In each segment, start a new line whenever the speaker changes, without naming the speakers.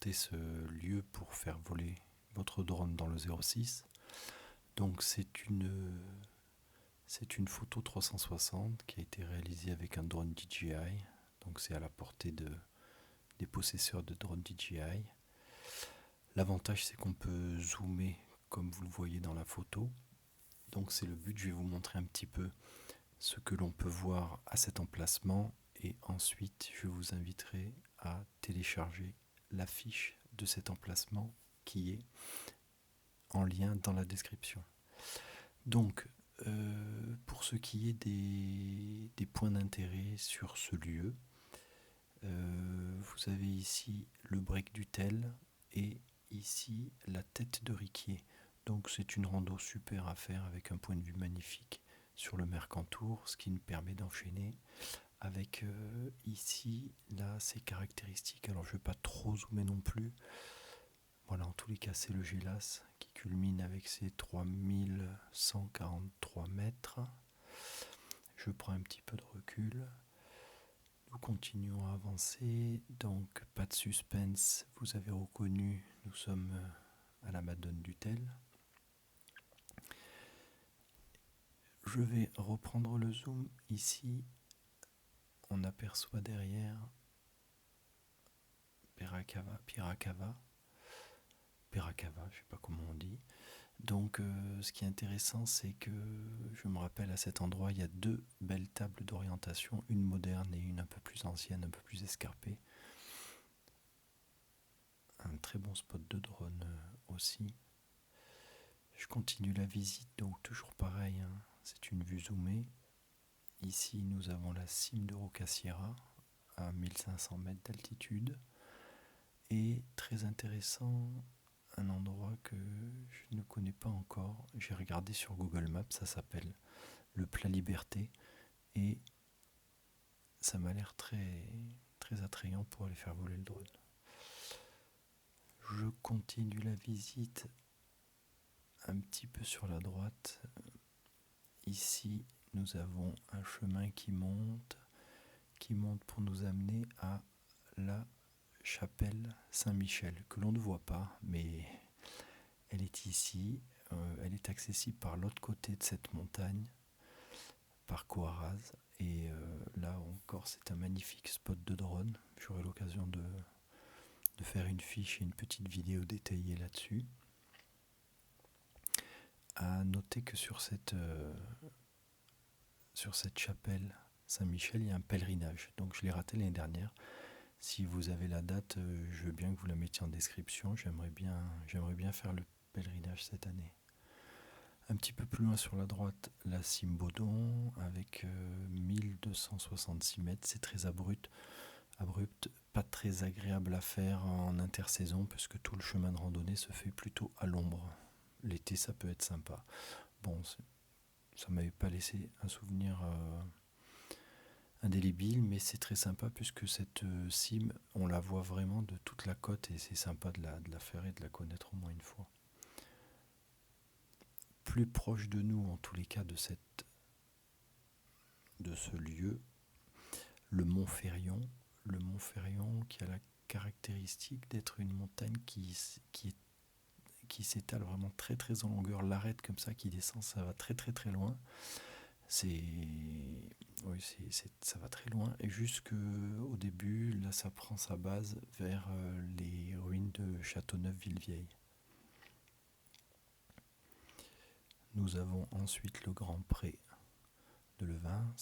tenter ce lieu pour faire voler votre drone dans le 06. Donc c'est une photo 360 qui a été réalisée avec un drone DJI. Donc c'est à la portée des possesseurs de drones DJI. L'avantage c'est qu'on peut zoomer comme vous le voyez dans la photo. Donc c'est le but, je vais vous montrer un petit peu ce que l'on peut voir à cet emplacement et ensuite je vous inviterai à télécharger la fiche de cet emplacement qui est en lien dans la description. Donc pour ce qui est des points d'intérêt sur ce lieu, vous avez ici le break du Tel et ici la tête de Riquier. Donc c'est une rando super à faire avec un point de vue magnifique sur le Mercantour, ce qui nous permet d'enchaîner avec ici, là, ces caractéristiques. Alors je ne vais pas trop zoomer non plus. Voilà, en tous les cas, c'est le Gélas qui culmine avec ses 3143 mètres. Je prends un petit peu de recul. Nous continuons à avancer. Donc, pas de suspense. Vous avez reconnu, nous sommes à la Madone du Tel. Je vais reprendre le zoom. Ici, on aperçoit derrière Piracava, je ne sais pas comment on dit. Donc ce qui est intéressant, c'est que je me rappelle à cet endroit, il y a deux belles tables d'orientation, une moderne et une un peu plus ancienne, un peu plus escarpée. Un très bon spot de drone aussi. Je continue la visite, donc toujours pareil, hein, c'est une vue zoomée. Ici, nous avons la cime de Rocasierra à 1500 mètres d'altitude. Et très intéressant, un endroit que je ne connais pas encore. J'ai regardé sur Google Maps, ça s'appelle le Plat Liberté. Et ça m'a l'air très, très attrayant pour aller faire voler le drone. Je continue la visite un petit peu sur la droite. Ici, nous avons un chemin qui monte pour nous amener à la chapelle Saint-Michel, que l'on ne voit pas, mais elle est ici. Elle est accessible par l'autre côté de cette montagne, par Coaraz. Et là encore, c'est un magnifique spot de drone. J'aurai l'occasion de faire une fiche et une petite vidéo détaillée là-dessus. À noter que sur cette chapelle Saint-Michel, il y a un pèlerinage. Donc je l'ai raté l'année dernière. Si vous avez la date, je veux bien que vous la mettiez en description. J'aimerais bien faire le pèlerinage cette année. Un petit peu plus loin sur la droite, la cime Baudon avec 1266 mètres. C'est très abrupt, pas très agréable à faire en intersaison parce que tout le chemin de randonnée se fait plutôt à l'ombre. L'été, ça peut être sympa. Bon, ça m'avait pas laissé un souvenir indélébile, mais c'est très sympa puisque cette cime, on la voit vraiment de toute la côte et c'est sympa de la faire et de la connaître au moins une fois. Plus proche de nous, en tous les cas, de ce lieu, le Mont Ferrion. Le Mont Ferrion qui a la caractéristique d'être une montagne qui s'étale vraiment très très en longueur. L'arête comme ça qui descend, ça va très très très loin. Ça va très loin. Et jusqu'au début, là ça prend sa base vers les ruines de Châteauneuf-Villevieille. Nous avons ensuite le Grand Pré de Levins.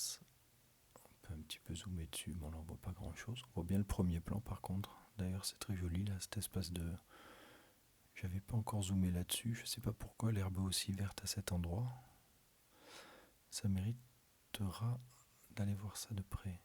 On peut un petit peu zoomer dessus, mais on n'en voit pas grand chose. On voit bien le premier plan par contre. D'ailleurs c'est très joli là, cet espace de... J'avais pas encore zoomé là-dessus, je sais pas pourquoi l'herbe est aussi verte à cet endroit. Ça méritera d'aller voir ça de près.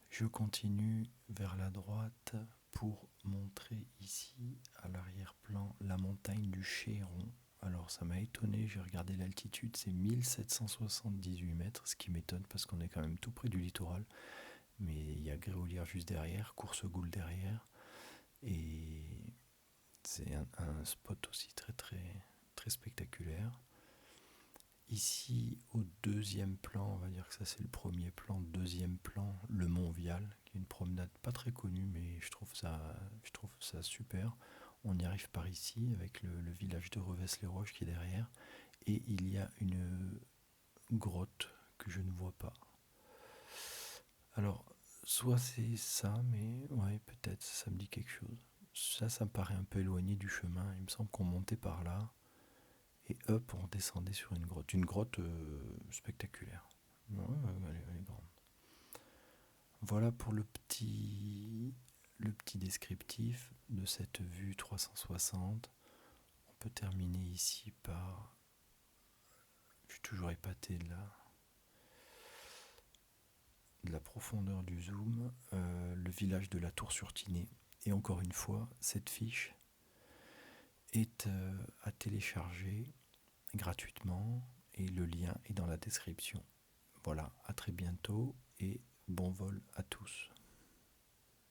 Je continue vers la droite pour montrer ici à l'arrière-plan la montagne du Chéron. Alors ça m'a étonné, j'ai regardé l'altitude, c'est 1778 mètres, ce qui m'étonne parce qu'on est quand même tout près du littoral. Mais il y a Gréolière juste derrière, Coursegoule derrière. Et c'est un spot aussi très très très spectaculaire. Ici au deuxième plan, on va dire que ça c'est le premier plan, deuxième plan, le Mont Vial, qui une promenade pas très connue, mais je trouve ça super. On y arrive par ici, avec le village de Revesse-les-Roches qui est derrière. Et il y a une grotte que je ne vois pas. Alors, soit c'est ça, mais ouais, peut-être, ça me dit quelque chose. Ça me paraît un peu éloigné du chemin. Il me semble qu'on montait par là, et hop, on descendait sur une grotte. Une grotte spectaculaire. Ouais, elle est grande. Voilà pour le petit descriptif de cette vue 360. On peut terminer ici par... Je suis toujours épaté de la profondeur du zoom. Le village de la Tour-sur-Tinée. Et encore une fois, cette fiche est à télécharger gratuitement et le lien est dans la description. Voilà, à très bientôt et bon vol à tous.